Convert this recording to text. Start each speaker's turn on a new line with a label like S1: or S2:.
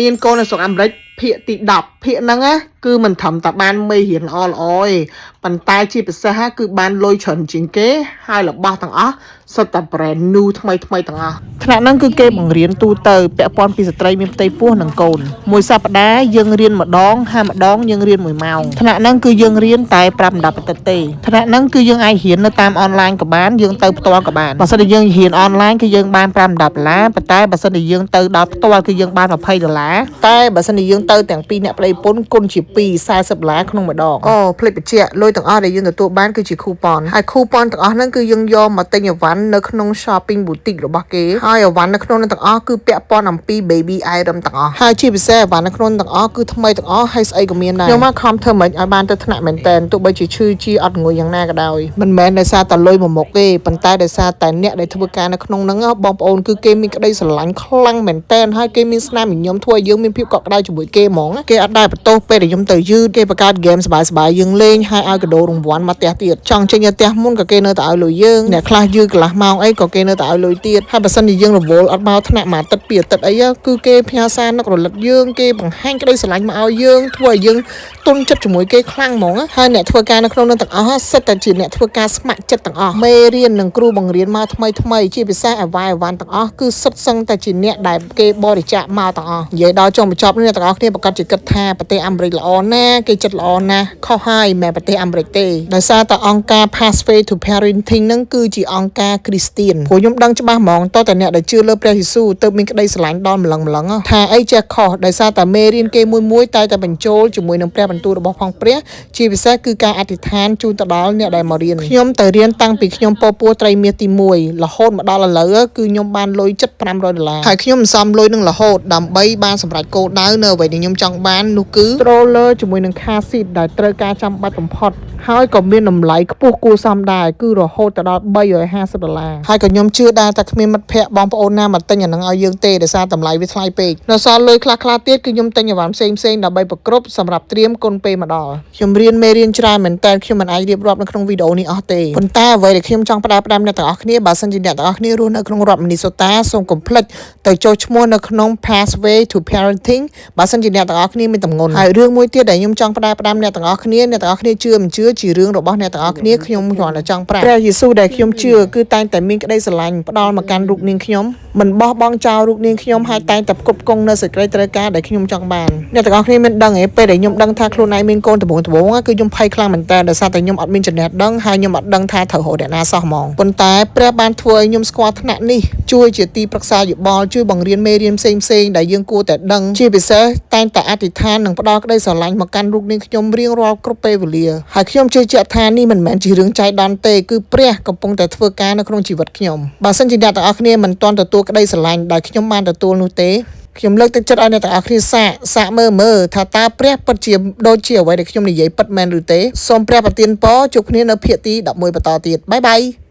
S1: មានកូននៅស្រុកអាមេរិកភាគទី10ភាគហ្នឹងណាគឺមិនត្រឹមតែបានមេរៀនល្អៗទេប៉ុន្តែជាពិសេសគឺបានលុយច្រើនជាងគេហើយរបស់ទាំងអស់សុទ្ធតែ brand new ថ្មីទាំងអស់ថ្នាក់ហ្នឹងគឺគេបង្រៀនទូទៅពាក់ព័ន្ធពីស្ត្រីមានផ្ទៃពោះនិងកូនមួយសប្តាហ៍យើងរៀនម្ដងហើយម្ដងយើងរៀន1ម៉ោងថ្នាក់ហ្នឹងគឺយើងរៀនតែ5 10បន្តិចទេថ្នាក់ហ្នឹងគឺយើងអាចរៀននៅតាមអនឡាញក៏បានយើងទៅផ្ទាល់ក៏បានបើសិនជាយើងរៀនអនឡាញគឺយើងបាន5 10ដុល្លារប៉ុន្តែបើសិនជាយើងទៅដល់ផ្ទាល់គឺយើងបាន20ដុល្លារតែបើសិនជាយើងទៅទាំងពីរអ្នកប្តីប្រពន្ធគុណជា2 40ដុល្លារក្នុងម្ដងភ្លេចបញ្ជាក់លុយទាំងអស់ដែលយើងទទួលបានគឺជា coupon ហើយ coupon ទាំងអស់ហ្នឹងគឺយើងយកមកទិញអីវ៉ាន់នៅក្នុង shopping boutique របស់គេហើយអីវ៉ាន់នៅក្នុងនោះទាំងអស់គឺពាក់ព័ន្ធអំពី baby item ទាំងអស់ហើយជាពិសេសអីវ៉ាន់នៅក្នុងទាំងអស់គឺថ្មីទាំងអស់ហើយស្អីក៏មានដែរខ្ញុំមកខំធ្វើមិនឲ្យបានទៅថ្នាក់មែនតើទោះបីជាឈឺជាអត់ងុយយ៉ាងណាក៏ដោយមិនមែនដោយសារតែលុយមួយមុខទេប៉ុន្តែដោយសារតែអ្នកដែលធ្វើការនៅក្នុងហ្នឹងបងប្អូនគឺគេមានក្តីស្រឡាញ់ខ្លាំងមែនតើហើយគេមានស្នាមញញឹមធ្វើឲ្យយើងមានភាពកក់ក្ដៅជាមួយគេហ្មងគេអត់ដែលបន្ទោសពេលដែលខ្ញុំទៅយឺតគេបង្កើត game សប្បាយៗយើងលេងហើយឲ្យកដោរង្វាន់មកផ្ទះទៀតចង់ចេញទៅផ្ទះមុនក៏គេនៅតែឲ្យលុយយើងអ្នកខ្លះយឺតកន្លះម៉ោងអីក៏គេនៅតែឲ្យលុយទៀតហើយបើសិនជាយើងរវល់អត់មកថ្នាក់មួយអាទិត្យពីរអាទិត្យអីគឺគេផ្ញើសារនឹករលឹកយើងគេបង្ហាញក្តីស្រឡាញ់មកឲ្យយើងធ្វើឲ្យយើងទុនចិត្តជាមួយគេខ្លាំងហ្មងហើយអ្នកធ្វើការនៅក្នុងនោះទាំងអស់សិតតែជាអ្នកធ្វើការស្ម័គ្រចិត្តទាំងអស់មេរៀននិងគ្រូបង្រៀនមកថ្មីជាពិសេសអីវ៉ាន់ទាំងអស់គឺសិតសឹងតែជាអ្នកដែលគេបរិច្ចាគមកទាំងអស់និយាយដល់ចុងបញ្ចប់នេះអ្នកទាំងអស់គ្នាប្រកាសជាគិតថាប្រទេសអាមេរិកល្អណាស់គេចិត្តល្អណាស់ខុសហើយមិនមែនប្រទេសអាមេរិកទេដោយសារតែអង្គការ Pathway to Parenting ហ្នឹងគឺជាអង្គការគ្រីស្ទៀនព្រោះខ្ញុំដឹងច្បាស់ហ្មងតើអ្នកដែលជឿលើព្រះយេស៊ូវទើបមានក្តីស្រឡាញ់ដល់ម្លឹងថាអីចេះខុសដោយសារតែមេរៀនគេមួយតែបញ្ចូលជាមួយនឹងព្រះបន្ទូលរបស់ផងព្រះជាពិសេសគឺការអធិដ្ឋានជូនទៅដល់អ្នកដែលមករៀនខ្ញុំទៅរៀនតាំងពីខ្ញុំពពោះត្រីមាសទី1រហូតមកដល់ឥឡូវគឺខ្ញុំបានលុយជិត500ដុល្លារហើយខ្ញុំមិនសមលុយនឹងរហូតដើម្បីបានសម្រេចគោលដៅនៅអ្វីដែលខ្ញុំចង់បាននោះគឺ stroller ជាមួយនឹង car seat ដែលត្រូវការចាំបាច់បំផុតហើយក៏មានតម្លៃខ្ពស់គួរសមដែរគឺរហូតទៅដល់350ដុល្លារហើយក៏ខ្ញុំជឿដែរតែគ្មានមិត្តភ័ក្តិបងប្អូនណាមកទិញអានឹងឲ្យយើងទេដោយសារតម្លៃវាថ្លៃពេកនៅសល់លុយខ្លះទៀតគឺខ្ញុំទិញអីវ៉ាន់ផ្សេងដើម្បីប្រគ្រប់សម្រាប់ត្រៀមគុនពេលមកដល់ខ្ញុំរៀនមេរៀនច្រើនមែនតើខ្ញុំមិនអាចរៀបរាប់នៅក្នុងវីដេអូនេះអស់ទេប៉ុន្តែអ្វីដែលខ្ញុំចង់ផ្ដាំអ្នកទាំងអស់គ្នាបើសិនជាអ្នកទាំងអស់គ្នារស់នៅក្នុងរដ្ឋ Minnesota សូមកុំភ្លេចទៅចុះឈ្មោះនៅក្នុង Pathway to Parenting បើសិនជាអ្នកទាំងអស់គ្នាមានតម្ងន់ហើយរឿងមួយទៀតដែលខ្ញុំចង់ផ្ដាំអ្នកទាំងអស់គ្នាជឿមិនជឿជារឿងរបស់អ្នកទាំងអស់គ្នាខ្ញុំគ្រាន់តែចង់ប្រាប់ព្រះយេស៊ូវដែលខ្ញុំជឿគឺតែងតែមានក្តីស្រឡាញ់ផ្ដល់មកកាន់រូបនាងខ្ញុំមិនបោះបង់ចោលរូបនាងខ្ញុំហើយតែងតែផ្គត់ផ្គង់នៅសេចក្តីត្រូវការដែលខ្ញុំចង់បានអ្នកទាំងអស់គ្នាមានដឹងទេពេលដែលខ្ញុំដឹងថាខ្លួនឯងមានកូនដំបូងគឺខ្ញុំភ័យខ្លាំងមែនតើដោយសារតែខ្ញុំអត់មានចំណេះដឹងហើយខ្ញុំអត់ដឹងថាត្រូវរកអ្នកណាសោះហ្មងប៉ុន្តែព្រះបានធ្វើឲ្យខ្ញុំស្គាល់ថ្នាក់នេះជួយជាទីប្រឹក្សាយោបល់ជួយបង្រៀនមេរៀនផ្សេងដែលយើងគួរតែដឹងជាពិសេសតែងតែអធិដ្ឋាននិងផ្ដល់ក្តីស្រឡាញ់មកកាន់រូបនាងខ្ញុំរៀងរាល់គ្រប់ពេលវេលាហើយខ្ញុំជឿជាក់ថានេះមិនមែនជារឿងចៃដន្យទេគឺព្រះកំពុងតែធ្វើការនៅក្នុងជីវិតខ្ញុំបើសិនជាអ្នកទាំងអស់គ្នាមិនទាន់ទទួលក្តីស្រឡាញ់ដែលខ្ញុំបានទទួលនោះទេខ្ញុំលើកទឹកចិត្តឲ្យអ្នកទាំងអស់គ្នាសាកមើលថាតើព្រះពិតជាដូចជាអ្វីដែលខ្ញុំនិយាយពិតមែនឬទេសូមព្រះប្រទានពរជួបគ្នានៅភាគទី11បន្តទៀតបាយ